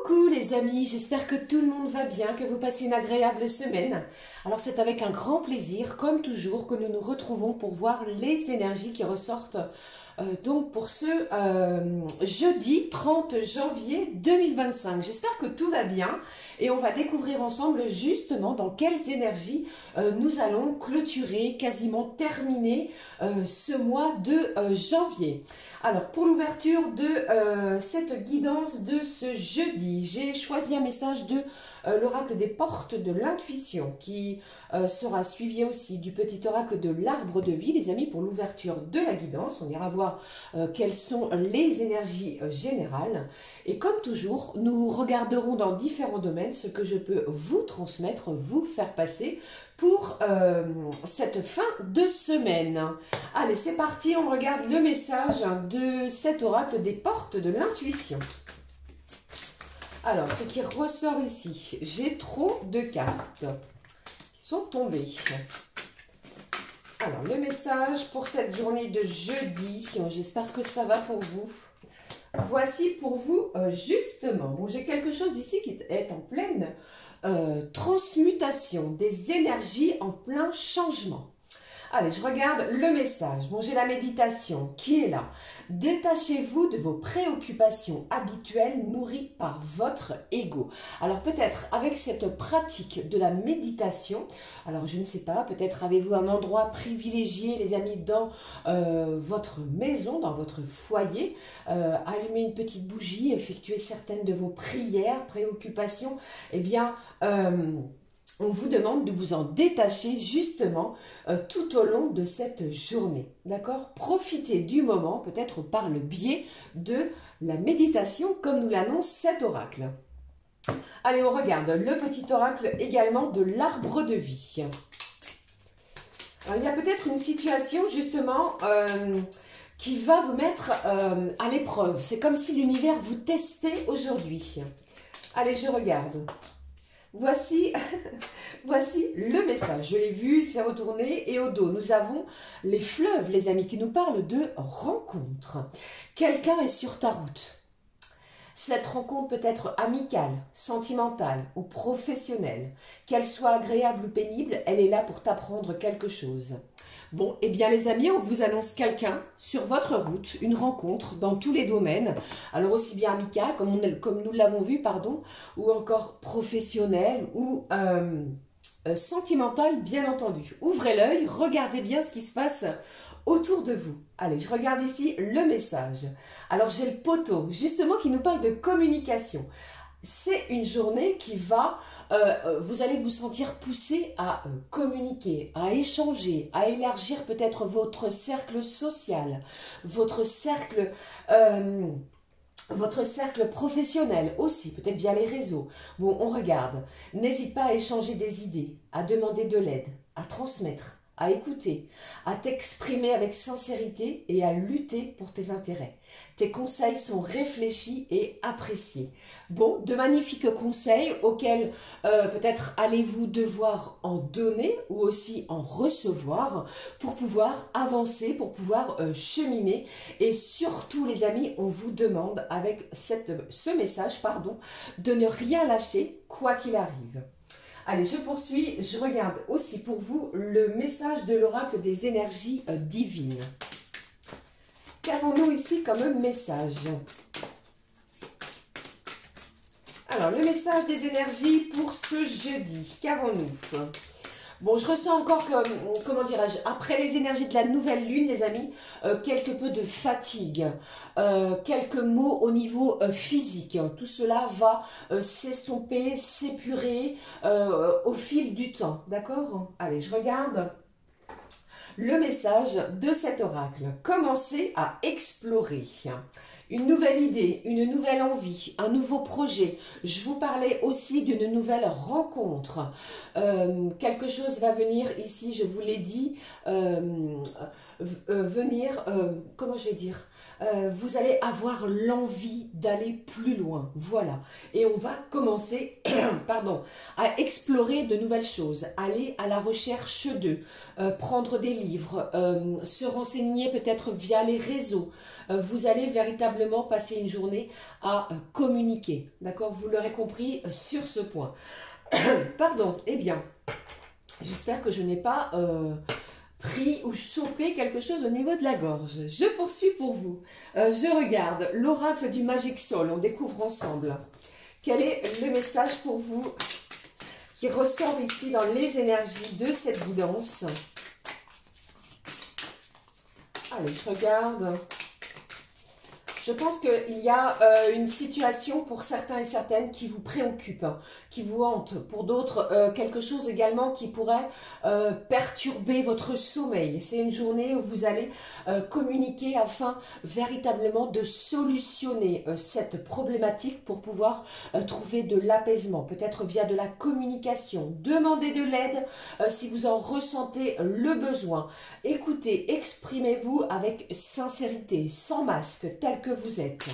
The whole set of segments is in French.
Coucou les amis, j'espère que tout le monde va bien, que vous passez une agréable semaine. Alors c'est avec un grand plaisir, comme toujours, que nous nous retrouvons pour voir les énergies qui ressortent donc pour ce jeudi 30 janvier 2025. J'espère que tout va bien et on va découvrir ensemble justement dans quelles énergies nous allons clôturer, quasiment terminer ce mois de janvier. Alors, pour l'ouverture de cette guidance de ce jeudi, j'ai choisi un message de l'oracle des portes de l'intuition qui sera suivi aussi du petit oracle de l'arbre de vie, les amis, pour l'ouverture de la guidance. On ira voir quelles sont les énergies générales. Et comme toujours, nous regarderons dans différents domaines ce que je peux vous transmettre, vous faire passer pour cette fin de semaine. Allez, c'est parti, on regarde le message de cet oracle des portes de l'intuition. Alors, ce qui ressort ici, j'ai trop de cartes qui sont tombées. Alors, le message pour cette journée de jeudi, j'espère que ça va pour vous. Voici pour vous, justement, bon, j'ai quelque chose ici qui est en pleine transmutation, des énergies en plein changement. Allez, je regarde le message. Bon, j'ai la méditation qui est là. Détachez-vous de vos préoccupations habituelles nourries par votre ego. Alors peut-être avec cette pratique de la méditation, alors je ne sais pas, peut-être avez-vous un endroit privilégié, les amis, dans votre maison, dans votre foyer. Allumez une petite bougie, effectuez certaines de vos prières, préoccupations. Eh bien, on vous demande de vous en détacher justement tout au long de cette journée. D'accord? Profitez du moment, peut-être par le biais de la méditation, comme nous l'annonce cet oracle. Allez, on regarde le petit oracle également de l'arbre de vie. Alors, il y a peut-être une situation justement qui va vous mettre à l'épreuve. C'est comme si l'univers vous testait aujourd'hui. Allez, je regarde. Voici le message. Je l'ai vu, il s'est retourné et au dos, nous avons les fleuves, les amis, qui nous parlent de rencontre. Quelqu'un est sur ta route. Cette rencontre peut être amicale, sentimentale ou professionnelle. Qu'elle soit agréable ou pénible, elle est là pour t'apprendre quelque chose. Bon, eh bien les amis, on vous annonce quelqu'un sur votre route, une rencontre dans tous les domaines, alors aussi bien amical, comme nous l'avons vu, pardon, ou encore professionnel ou sentimental, bien entendu. Ouvrez l'œil, regardez bien ce qui se passe autour de vous. Allez, je regarde ici le message. Alors j'ai le poteau, justement, qui nous parle de communication. C'est une journée qui va... vous allez vous sentir poussé à communiquer, à échanger, à élargir peut-être votre cercle social, votre cercle professionnel aussi, peut-être via les réseaux. Bon, on regarde. N'hésite pas à échanger des idées, à demander de l'aide, à transmettre, à écouter, à t'exprimer avec sincérité et à lutter pour tes intérêts. Tes conseils sont réfléchis et appréciés. Bon, de magnifiques conseils auxquels peut-être allez-vous devoir en donner ou aussi en recevoir pour pouvoir avancer, pour pouvoir cheminer. Et surtout les amis, on vous demande avec ce message, de ne rien lâcher quoi qu'il arrive. Allez, je poursuis, je regarde aussi pour vous le message de l'oracle des énergies divines. Qu'avons-nous ici comme message? Alors, le message des énergies pour ce jeudi, qu'avons-nous? Bon, je ressens encore que, comment dirais-je, après les énergies de la nouvelle lune, les amis, quelque peu de fatigue, quelques mots au niveau physique. Tout cela va s'estomper, s'épurer au fil du temps, d'accord? Allez, je regarde le message de cet oracle. Commencez à explorer. Une nouvelle idée, une nouvelle envie, un nouveau projet. Je vous parlais aussi d'une nouvelle rencontre. Quelque chose va venir ici, je vous l'ai dit, venir, comment je vais dire, vous allez avoir l'envie d'aller plus loin, voilà. Et on va commencer, pardon, à explorer de nouvelles choses, aller à la recherche d'eux, prendre des livres, se renseigner peut-être via les réseaux. Vous allez véritablement passer une journée à communiquer, d'accord? Vous l'aurez compris sur ce point. Pardon, eh bien, j'espère que je n'ai pas pris ou chopé quelque chose au niveau de la gorge. Je poursuis pour vous. Je regarde l'oracle du Magic Soul. On découvre ensemble. Quel est le message pour vous qui ressort ici dans les énergies de cette guidance? Allez, je regarde. Je pense qu'il y a une situation pour certains et certaines qui vous préoccupe, hein, qui vous hante. Pour d'autres, quelque chose également qui pourrait perturber votre sommeil. C'est une journée où vous allez communiquer afin véritablement de solutionner cette problématique pour pouvoir trouver de l'apaisement. Peut-être via de la communication. Demandez de l'aide si vous en ressentez le besoin. Écoutez, exprimez-vous avec sincérité, sans masque, tel que vous êtes.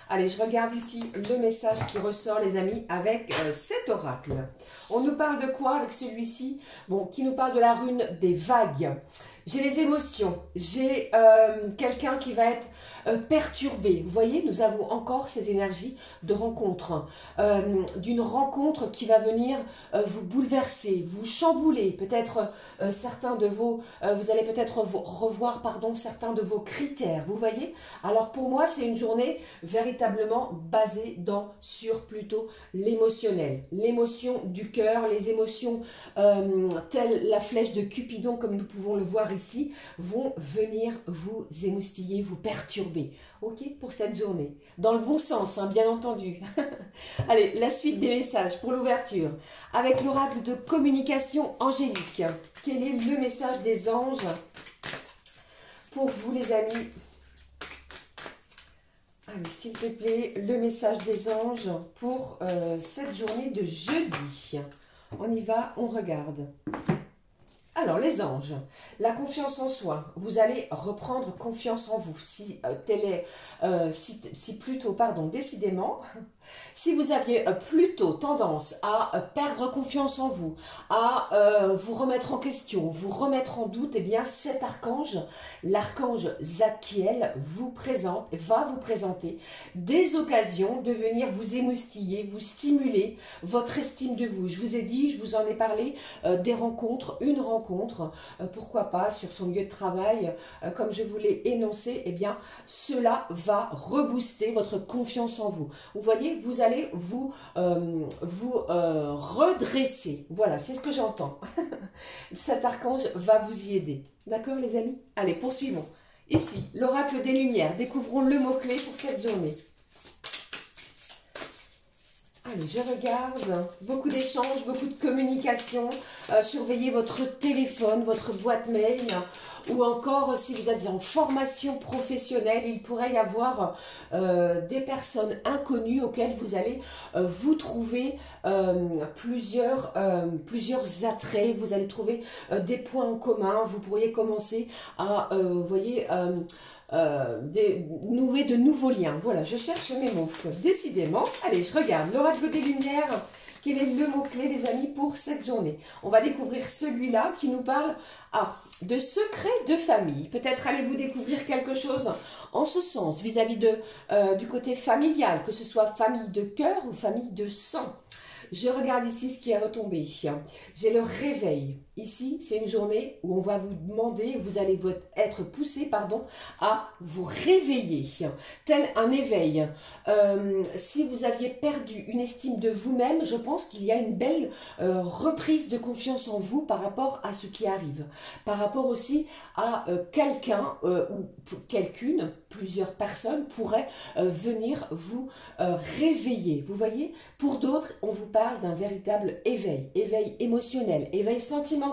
Allez, je regarde ici le message qui ressort, les amis, avec cet oracle. On nous parle de quoi avec celui-ci? Bon, qui nous parle de la rune des vagues. J'ai les émotions, j'ai quelqu'un qui va être perturbé. Vous voyez, nous avons encore cette énergie de rencontre, d'une rencontre qui va venir vous bouleverser, vous chambouler. Peut-être certains de vos, vous allez peut-être revoir, pardon, certains de vos critères. Vous voyez? Alors pour moi, c'est une journée véritablement basée sur plutôt l'émotionnel, l'émotion du cœur, les émotions telles la flèche de Cupidon, comme nous pouvons le voir ici, vont venir vous émoustiller, vous perturber. Ok, pour cette journée. Dans le bon sens, hein, bien entendu. Allez, la suite des messages pour l'ouverture. Avec l'oracle de communication angélique. Quel est le message des anges pour vous, les amis? Allez, s'il te plaît, le message des anges pour cette journée de jeudi. On y va, on regarde. Alors, les anges, la confiance en soi, vous allez reprendre confiance en vous. Si plutôt, pardon, décidément, si vous aviez plutôt tendance à perdre confiance en vous, à vous remettre en question, vous remettre en doute, eh bien, cet archange, l'archange Zadkiel, va vous présenter des occasions de venir vous émoustiller, vous stimuler votre estime de vous. Je vous ai dit, je vous en ai parlé, des rencontres, une rencontre, pourquoi pas sur son lieu de travail, comme je vous l'ai énoncé, eh bien, cela va rebooster votre confiance en vous. Vous voyez, vous allez vous redresser. Voilà, c'est ce que j'entends. Cet archange va vous y aider. D'accord, les amis? Allez, poursuivons. Ici, l'oracle des lumières. Découvrons le mot-clé pour cette journée. Allez, je regarde. Beaucoup d'échanges, beaucoup de communication. Surveillez votre téléphone, votre boîte mail. Ou encore, si vous êtes en formation professionnelle, il pourrait y avoir des personnes inconnues auxquelles vous allez vous trouver plusieurs attraits. Vous allez trouver des points en commun. Vous pourriez commencer à, vous voyez... nouer de nouveaux liens. Voilà, je cherche mes mots. Décidément. Allez, je regarde. L'oracle des lumières. Quel est le mot-clé, les amis, pour cette journée? On va découvrir celui-là qui nous parle de secrets de famille. Peut-être allez-vous découvrir quelque chose en ce sens, vis-à-vis du côté familial, que ce soit famille de cœur ou famille de sang. Je regarde ici ce qui est retombé. J'ai le réveil. Ici, c'est une journée où on va vous demander, vous allez être poussé, pardon, à vous réveiller. Tel un éveil. Si vous aviez perdu une estime de vous-même, je pense qu'il y a une belle reprise de confiance en vous par rapport à ce qui arrive. Par rapport aussi à quelqu'un ou quelqu'une, plusieurs personnes pourraient venir vous réveiller. Vous voyez, pour d'autres, on vous parle d'un véritable éveil. Éveil émotionnel, éveil sentimental,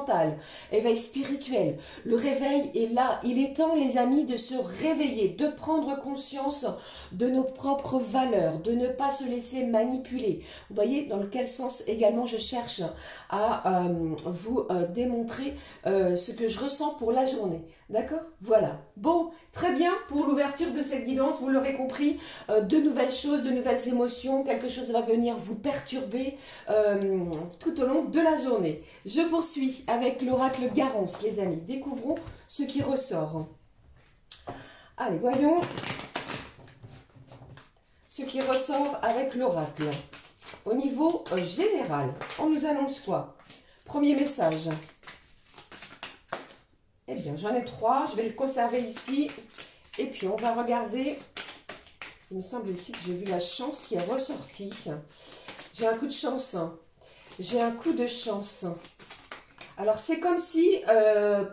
éveil spirituel. Le réveil est là. Il est temps, les amis, de se réveiller, de prendre conscience de nos propres valeurs, de ne pas se laisser manipuler. Vous voyez dans quel sens également je cherche à vous démontrer ce que je ressens pour la journée. D'accord? Voilà. Bon, très bien pour l'ouverture de cette guidance, vous l'aurez compris, de nouvelles choses, de nouvelles émotions, quelque chose va venir vous perturber tout au long de la journée. Je poursuis avec l'oracle Garance, les amis. Découvrons ce qui ressort. Allez, voyons ce qui ressort avec l'oracle. Au niveau général, on nous annonce quoi? Premier message. Eh bien, j'en ai 3. Je vais le conserver ici. Et puis, on va regarder. Il me semble ici que j'ai vu la chance qui est ressortie. J'ai un coup de chance. J'ai un coup de chance. Alors, c'est comme si,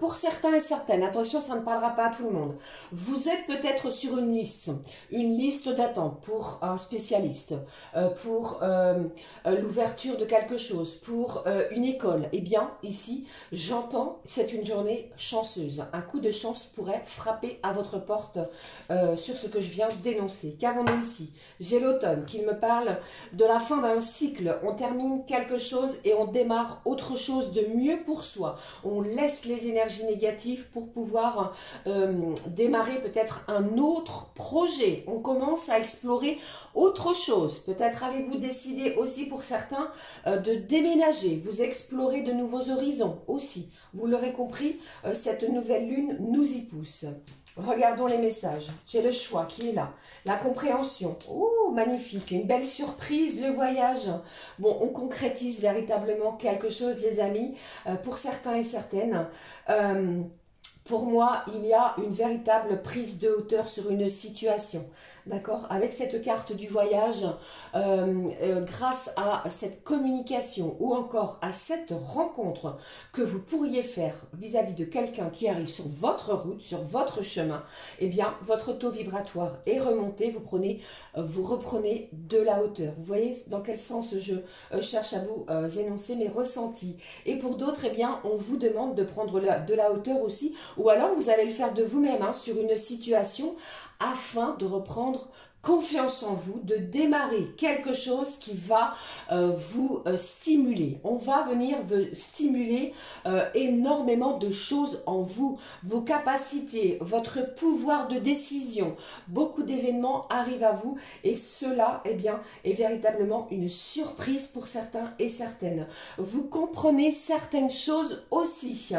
pour certains et certaines, attention, ça ne parlera pas à tout le monde, vous êtes peut-être sur une liste d'attente pour un spécialiste, pour l'ouverture de quelque chose, pour une école. Eh bien, ici, j'entends, c'est une journée chanceuse. Un coup de chance pourrait frapper à votre porte sur ce que je viens d'énoncer. Qu'avons-nous ici? J'ai l'automne qui me parle de la fin d'un cycle. On termine quelque chose et on démarre autre chose de mieux pour soi. On laisse les énergies négatives pour pouvoir démarrer peut-être un autre projet. On commence à explorer autre chose. Peut-être avez-vous décidé aussi pour certains de déménager. Vous explorez de nouveaux horizons aussi. Vous l'aurez compris, cette nouvelle lune nous y pousse. Regardons les messages. J'ai le choix qui est là. La compréhension. Oh, magnifique. Une belle surprise, le voyage. Bon, on concrétise véritablement quelque chose, les amis, pour certains et certaines. Pour moi, il y a une véritable prise de hauteur sur une situation. D'accord? Avec cette carte du voyage, grâce à cette communication ou encore à cette rencontre que vous pourriez faire vis-à-vis de quelqu'un qui arrive sur votre route, sur votre chemin, eh bien, votre taux vibratoire est remonté, vous reprenez de la hauteur. Vous voyez dans quel sens je cherche à vous énoncer mes ressentis. Et pour d'autres, eh bien, on vous demande de prendre de la hauteur aussi, ou alors vous allez le faire de vous-même hein, sur une situation afin de reprendre confiance en vous, de démarrer quelque chose qui va vous stimuler. On va venir stimuler énormément de choses en vous, vos capacités, votre pouvoir de décision. Beaucoup d'événements arrivent à vous et cela eh bien, est véritablement une surprise pour certains et certaines. Vous comprenez certaines choses aussi.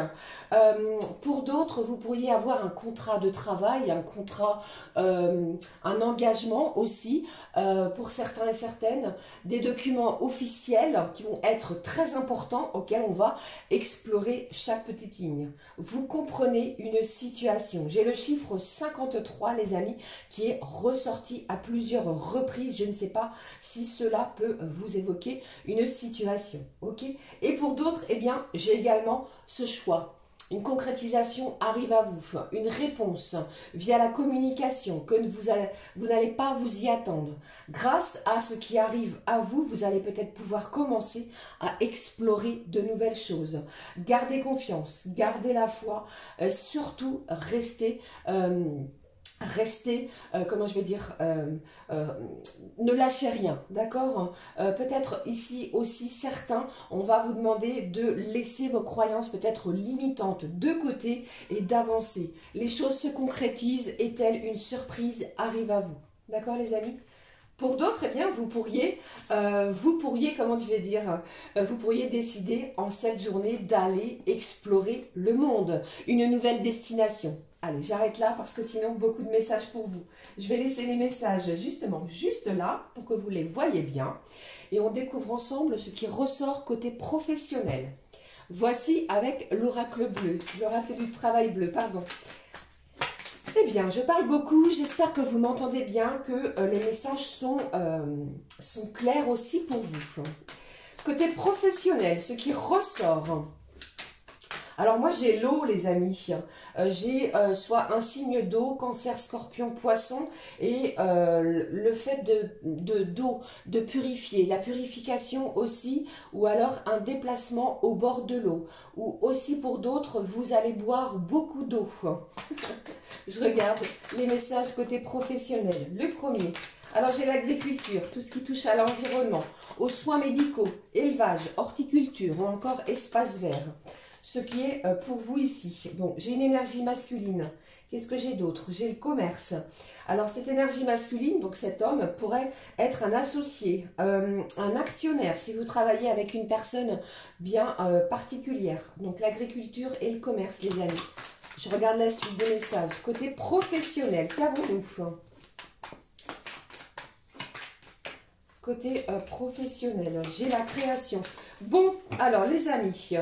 Pour d'autres, vous pourriez avoir un contrat de travail, un contrat, un engagement aussi, pour certains et certaines, des documents officiels qui vont être très importants auxquels on va explorer chaque petite ligne. Vous comprenez une situation. J'ai le chiffre 53, les amis, qui est ressorti à plusieurs reprises. Je ne sais pas si cela peut vous évoquer une situation. Ok? Et pour d'autres, eh bien, j'ai également ce choix. Une concrétisation arrive à vous, une réponse via la communication que vous n'allez pas vous y attendre. Grâce à ce qui arrive à vous, vous allez peut-être pouvoir commencer à explorer de nouvelles choses. Gardez confiance, gardez la foi, surtout restez... comment je vais dire, ne lâchez rien, d'accord? Peut-être ici aussi certains, on va vous demander de laisser vos croyances peut-être limitantes de côté et d'avancer. Les choses se concrétisent et telle une surprise arrive à vous, d'accord les amis? Pour d'autres, eh bien, vous pourriez, comment je vais dire, vous pourriez décider en cette journée d'aller explorer le monde, une nouvelle destination. Allez, j'arrête là parce que sinon, beaucoup de messages pour vous. Je vais laisser les messages justement juste là pour que vous les voyez bien. Et on découvre ensemble ce qui ressort côté professionnel. Voici avec l'oracle bleu, l'oracle du travail bleu, pardon. Eh bien, je parle beaucoup, j'espère que vous m'entendez bien, que les messages sont clairs aussi pour vous. Côté professionnel, ce qui ressort. Alors moi j'ai l'eau les amis, j'ai soit un signe d'eau, cancer, scorpion, poisson et le fait d'eau, de purifier, la purification aussi ou alors un déplacement au bord de l'eau ou aussi pour d'autres vous allez boire beaucoup d'eau. Je regarde les messages côté professionnel. Le premier, alors j'ai l'agriculture, tout ce qui touche à l'environnement, aux soins médicaux, élevage, horticulture ou encore espace vert. ce qui est pour vous ici. Bon, j'ai une énergie masculine. Qu'est-ce que j'ai d'autre? J'ai le commerce. Alors, cette énergie masculine, donc cet homme, pourrait être un associé, un actionnaire, si vous travaillez avec une personne bien particulière. Donc, l'agriculture et le commerce, les amis. Je regarde la suite des messages. Côté professionnel, qu'avons-nous? Côté professionnel, j'ai la création. Bon, alors les amis,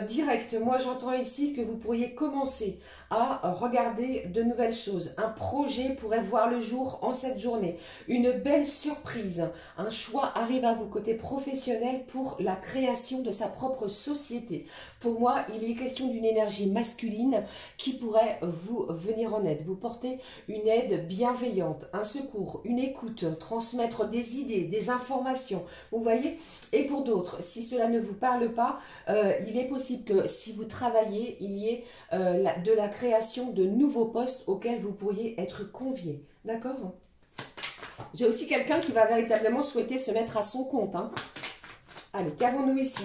direct, moi j'entends ici que vous pourriez commencer à regarder de nouvelles choses. Un projet pourrait voir le jour en cette journée. Une belle surprise. Un choix arrive à vous côté professionnel pour la création de sa propre société. Pour moi, il est question d'une énergie masculine qui pourrait vous venir en aide. Vous portez une aide bienveillante, un secours, une écoute, transmettre des idées, des informations. Vous voyez? Et pour d'autres, si cela ne vous parle pas, il est possible que si vous travaillez, il y ait de la création de nouveaux postes auxquels vous pourriez être conviés. D'accord? J'ai aussi quelqu'un qui va véritablement souhaiter se mettre à son compte. Hein. Allez, qu'avons-nous ici?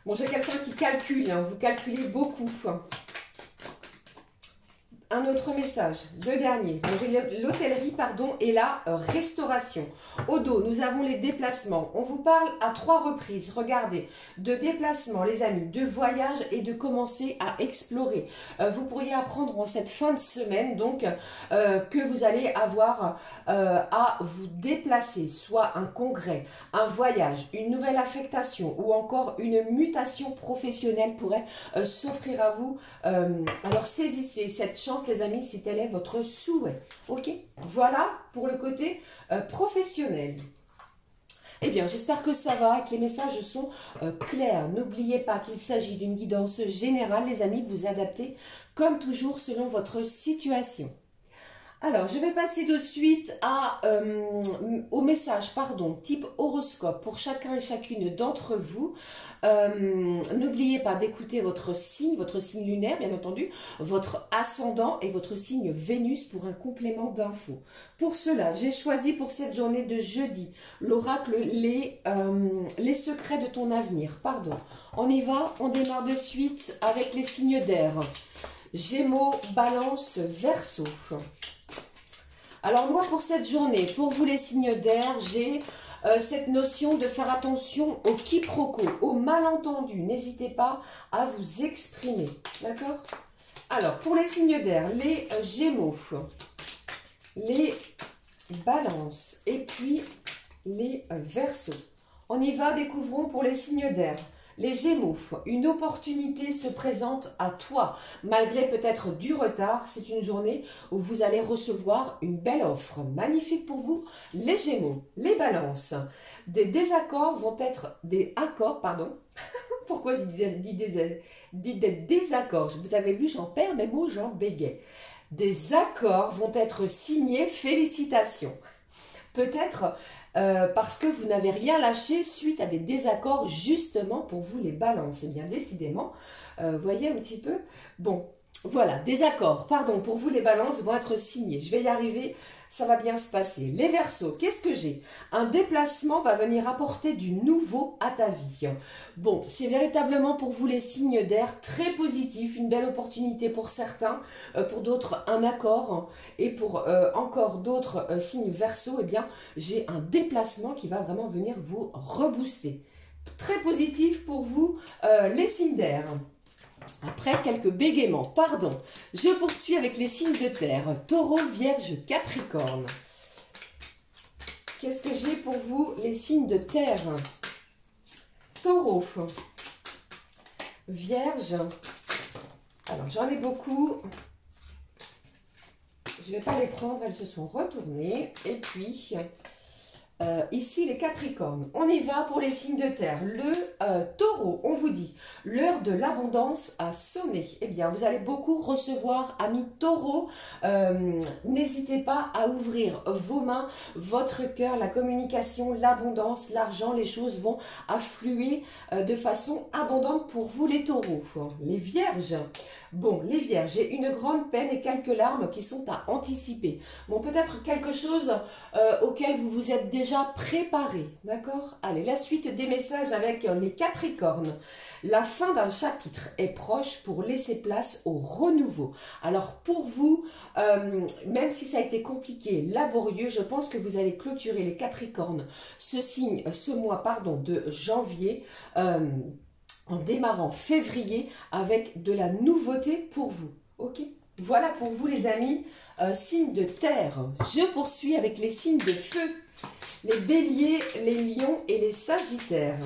Bon, j'ai quelqu'un qui calcule. Hein. Vous calculez beaucoup. Un autre message, le dernier. Bon, j'ai l'hôtellerie, pardon, et la restauration. Au dos, nous avons les déplacements. On vous parle à 3 reprises, regardez, de déplacements, les amis, de voyage et de commencer à explorer. Vous pourriez apprendre en cette fin de semaine, donc, que vous allez avoir à vous déplacer, soit un congrès, un voyage, une nouvelle affectation ou encore une mutation professionnelle pourrait s'offrir à vous. Alors, saisissez cette chance, les amis, si tel est votre souhait. Ok, voilà pour le côté professionnel. Eh bien, j'espère que ça va, que les messages sont clairs. N'oubliez pas qu'il s'agit d'une guidance générale, les amis, vous adaptez comme toujours selon votre situation. Alors, je vais passer de suite au message, type horoscope pour chacun et chacune d'entre vous. N'oubliez pas d'écouter votre signe lunaire, bien entendu, votre ascendant et votre signe Vénus pour un complément d'infos. Pour cela, j'ai choisi pour cette journée de jeudi l'oracle les secrets de ton avenir. On y va, on démarre de suite avec les signes d'air. Gémeaux, Balance, Verseau. Alors moi, pour cette journée, pour vous les signes d'air, j'ai cette notion de faire attention au quiproquo, au malentendu. N'hésitez pas à vous exprimer, d'accord? Alors, pour les signes d'air, les Gémeaux, les Balances et puis les Verseaux. On y va, découvrons pour les signes d'air. Les Gémeaux, une opportunité se présente à toi. Malgré peut-être du retard, c'est une journée où vous allez recevoir une belle offre. Magnifique pour vous, les Gémeaux. Les Balances, des désaccords vont être... Des accords, pardon. Pourquoi je dis des désaccords? Vous avez vu, j'en perds mes mots, j'en bégaye. Des accords vont être signés, félicitations. Peut-être... parce que vous n'avez rien lâché suite à des désaccords justement pour vous les balances. Eh bien, décidément, voyez un petit peu. Bon, voilà, des accords, pour vous les balances vont être signés. Je vais y arriver, ça va bien se passer. Les Verseaux, qu'est-ce que j'ai? Un déplacement va venir apporter du nouveau à ta vie. Bon, c'est véritablement pour vous les signes d'air très positif, une belle opportunité pour certains, pour d'autres un accord, et pour encore d'autres signes Verseaux, eh bien, j'ai un déplacement qui va vraiment venir vous rebooster. Très positif pour vous, les signes d'air. Après quelques bégaiements, je poursuis avec les signes de terre. Taureau, Vierge, Capricorne. Qu'est-ce que j'ai pour vous, les signes de terre? Taureau, Vierge. Alors, j'en ai beaucoup. Je ne vais pas les prendre, elles se sont retournées. Et puis... ici les Capricornes, on y va pour les signes de terre. Le Taureau, on vous dit, l'heure de l'abondance a sonné. Eh bien, vous allez beaucoup recevoir, amis Taureau. N'hésitez pas à ouvrir vos mains, votre cœur, la communication, l'abondance, l'argent. Les choses vont affluer de façon abondante pour vous les Taureaux. Les Vierges. Bon, les Vierges, j'ai une grande peine et quelques larmes qui sont à anticiper. Bon, peut-être quelque chose auquel vous vous êtes déjà déjà préparé, d'accord? Allez, la suite des messages avec les Capricornes. La fin d'un chapitre est proche pour laisser place au renouveau. Alors pour vous, même si ça a été compliqué, laborieux, je pense que vous allez clôturer les Capricornes ce mois de janvier en démarrant février avec de la nouveauté pour vous. Ok? Voilà pour vous les amis, signes de terre. Je poursuis avec les signes de feu. Les béliers, les lions et les sagittaires.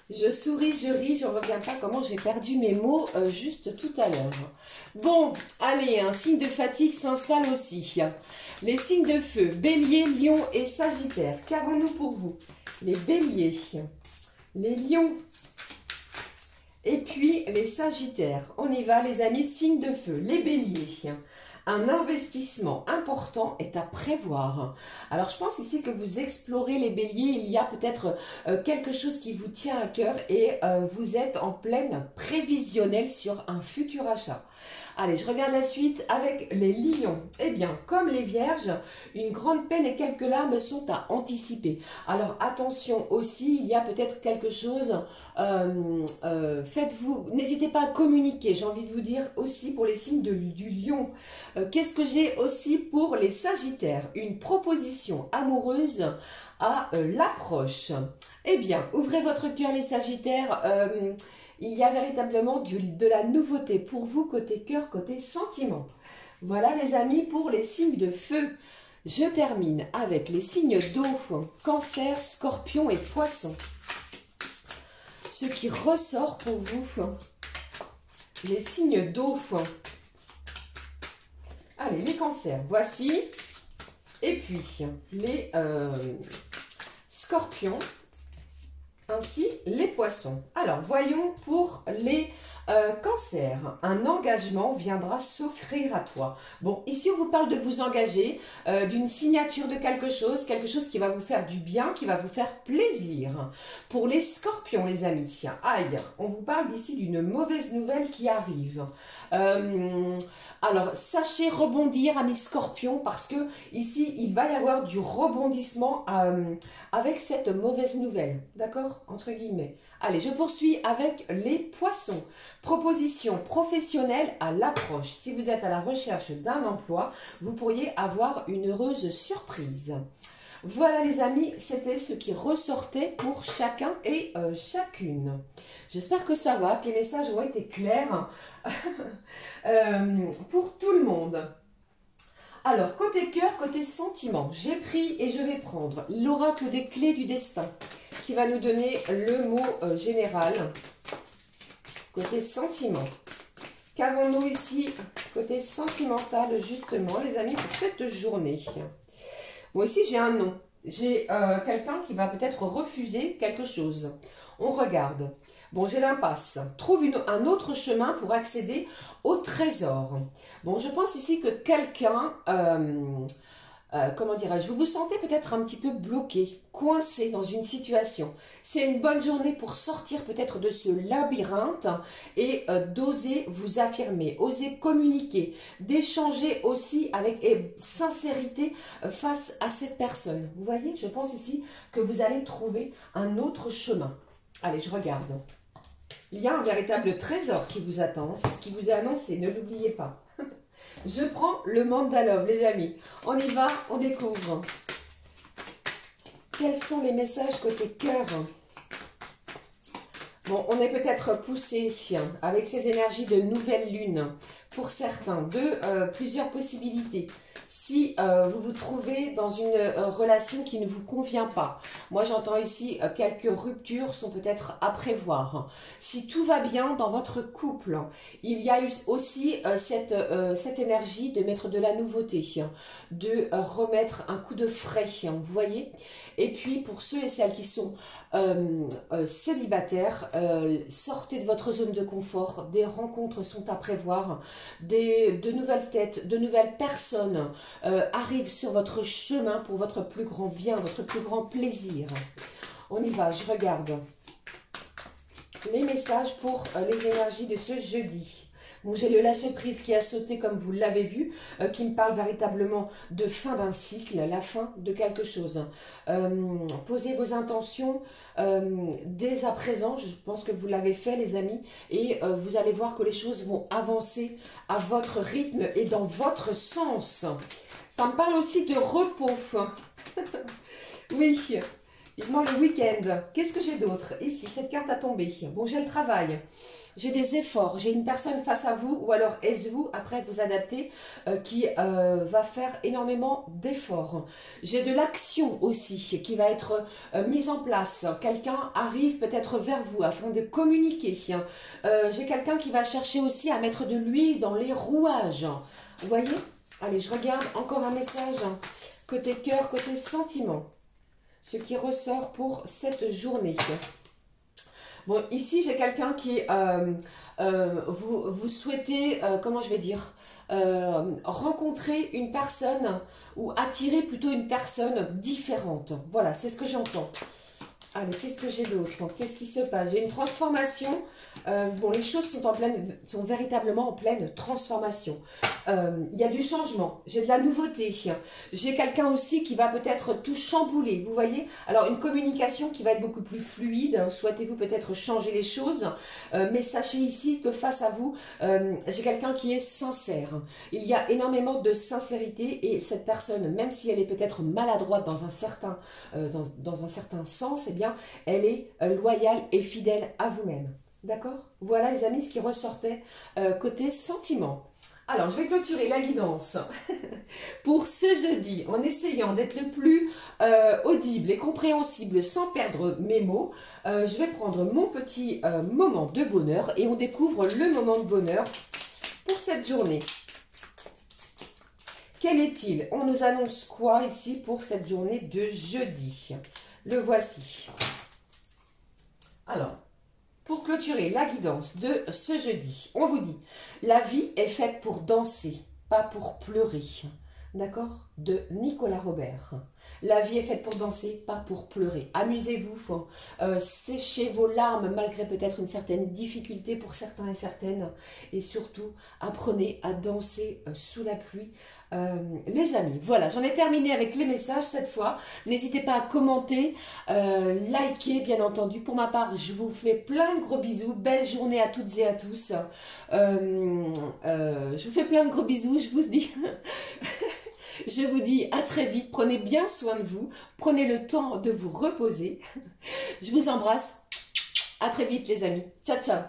Je souris, je ris, je ne reviens pas comment j'ai perdu mes mots juste tout à l'heure. Bon, allez, un signe de fatigue s'installe aussi. Les signes de feu, bélier, lion et sagittaire. Qu'avons-nous pour vous? Les béliers, les lions et puis les sagittaires. On y va les amis, signes de feu, les béliers. Un investissement important est à prévoir. Alors, je pense ici que vous explorez les béliers. Il y a peut-être quelque chose qui vous tient à cœur et vous êtes en pleine prévisionnelle sur un futur achat. Allez, je regarde la suite avec les lions. Eh bien, comme les vierges, une grande peine et quelques larmes sont à anticiper. Alors, attention aussi, il y a peut-être quelque chose. Faites-vous, n'hésitez pas à communiquer. J'ai envie de vous dire aussi pour les signes du lion. Qu'est-ce que j'ai aussi pour les sagittaires? Une proposition amoureuse à l'approche. Eh bien, ouvrez votre cœur les sagittaires. Il y a véritablement de la nouveauté pour vous côté cœur, côté sentiment. Voilà les amis pour les signes de feu. Je termine avec les signes d'eau, cancer, scorpion et poisson. Ce qui ressort pour vous, les signes d'eau. Allez, les cancers, voici. Et puis, les scorpions. Ainsi les poissons. Alors, voyons pour les cancers. Un engagement viendra s'offrir à toi. Bon, ici, on vous parle de vous engager, d'une signature de quelque chose qui va vous faire du bien, qui va vous faire plaisir. Pour les scorpions, les amis, aïe, on vous parle d'ici d'une mauvaise nouvelle qui arrive. Alors, sachez rebondir, amis scorpions, parce que ici, il va y avoir du rebondissement avec cette mauvaise nouvelle. D'accord? Entre guillemets. Allez, je poursuis avec les poissons. Proposition professionnelle à l'approche. Si vous êtes à la recherche d'un emploi, vous pourriez avoir une heureuse surprise. Voilà les amis, c'était ce qui ressortait pour chacun et chacune. J'espère que ça va, que les messages ont été clairs pour tout le monde. Alors, côté cœur, côté sentiment, j'ai pris et je vais prendre l'oracle des clés du destin qui va nous donner le mot général. Côté sentiment. Qu'avons-nous ici côté sentimental justement les amis pour cette journée? Moi ici j'ai un nom. J'ai quelqu'un qui va peut-être refuser quelque chose. On regarde. Bon, j'ai l'impasse. Trouve un autre chemin pour accéder au trésor. Bon, je pense ici que quelqu'un, comment dirais-je, vous vous sentez peut-être un petit peu bloqué, coincé dans une situation. C'est une bonne journée pour sortir peut-être de ce labyrinthe et d'oser vous affirmer, oser communiquer, d'échanger aussi avec sincérité face à cette personne. Vous voyez, je pense ici que vous allez trouver un autre chemin. Allez, je regarde. Il y a un véritable trésor qui vous attend. C'est ce qui vous est annoncé, ne l'oubliez pas. Je prends le mandala, les amis. On y va, on découvre. Quels sont les messages côté cœur? Bon, on est peut-être poussé avec ces énergies de nouvelle lune. Pour certains, de plusieurs possibilités. Si vous vous trouvez dans une relation qui ne vous convient pas, moi j'entends ici quelques ruptures sont peut-être à prévoir. Si tout va bien dans votre couple, il y a eu aussi cette énergie de mettre de la nouveauté, de remettre un coup de frais, vous voyez. Et puis pour ceux et celles qui sont célibataires, sortez de votre zone de confort, des rencontres sont à prévoir, de nouvelles têtes, de nouvelles personnes arrivent sur votre chemin pour votre plus grand bien, votre plus grand plaisir. On y va, je regarde les messages pour les énergies de ce jeudi. Bon, j'ai le lâcher-prise qui a sauté comme vous l'avez vu, qui me parle véritablement de fin d'un cycle, la fin de quelque chose. Posez vos intentions dès à présent, je pense que vous l'avez fait les amis, et vous allez voir que les choses vont avancer à votre rythme et dans votre sens. Ça me parle aussi de repos. Oui, vivement le week-end. Qu'est-ce que j'ai d'autre? Ici, cette carte a tombé. Bon, j'ai le travail. J'ai des efforts, j'ai une personne face à vous, ou alors est-ce vous, après vous adaptez, qui va faire énormément d'efforts. J'ai de l'action aussi qui va être mise en place. Quelqu'un arrive peut-être vers vous afin de communiquer. J'ai quelqu'un qui va chercher aussi à mettre de l'huile dans les rouages. Vous voyez? Allez, je regarde encore un message. Côté cœur, côté sentiment. Ce qui ressort pour cette journée. Bon, ici, j'ai quelqu'un qui, vous souhaitez, comment je vais dire, rencontrer une personne ou attirer plutôt une personne différente. Voilà, c'est ce que j'entends. Allez, qu'est-ce que j'ai d'autre? Qu'est-ce qui se passe? J'ai une transformation. Bon, les choses sont véritablement en pleine transformation. Il y a du changement, j'ai de la nouveauté. J'ai quelqu'un aussi qui va peut-être tout chambouler, vous voyez? Alors, une communication qui va être beaucoup plus fluide. Souhaitez-vous peut-être changer les choses? Mais sachez ici que face à vous, j'ai quelqu'un qui est sincère. Il y a énormément de sincérité et cette personne, même si elle est peut-être maladroite dans un certain, dans un certain sens, eh bien, elle est loyale et fidèle à vous-même. D'accord? Voilà les amis ce qui ressortait côté sentiment. Alors je vais clôturer la guidance pour ce jeudi en essayant d'être le plus audible et compréhensible sans perdre mes mots. Je vais prendre mon petit moment de bonheur et on découvre le moment de bonheur pour cette journée. Quel est-il? On nous annonce quoi ici pour cette journée de jeudi? Le voici. Alors, pour clôturer la guidance de ce jeudi, on vous dit, la vie est faite pour danser, pas pour pleurer. D'accord? De Nicolas Robert. La vie est faite pour danser, pas pour pleurer. Amusez-vous, séchez vos larmes malgré peut-être une certaine difficulté pour certains et certaines. Et surtout, apprenez à danser sous la pluie. Les amis, voilà, j'en ai terminé avec les messages cette fois. N'hésitez pas à commenter, liker bien entendu. Pour ma part, je vous fais plein de gros bisous. Belle journée à toutes et à tous. Je vous fais plein de gros bisous, je vous dis... Je vous dis à très vite, prenez bien soin de vous, prenez le temps de vous reposer. Je vous embrasse, à très vite les amis. Ciao, ciao.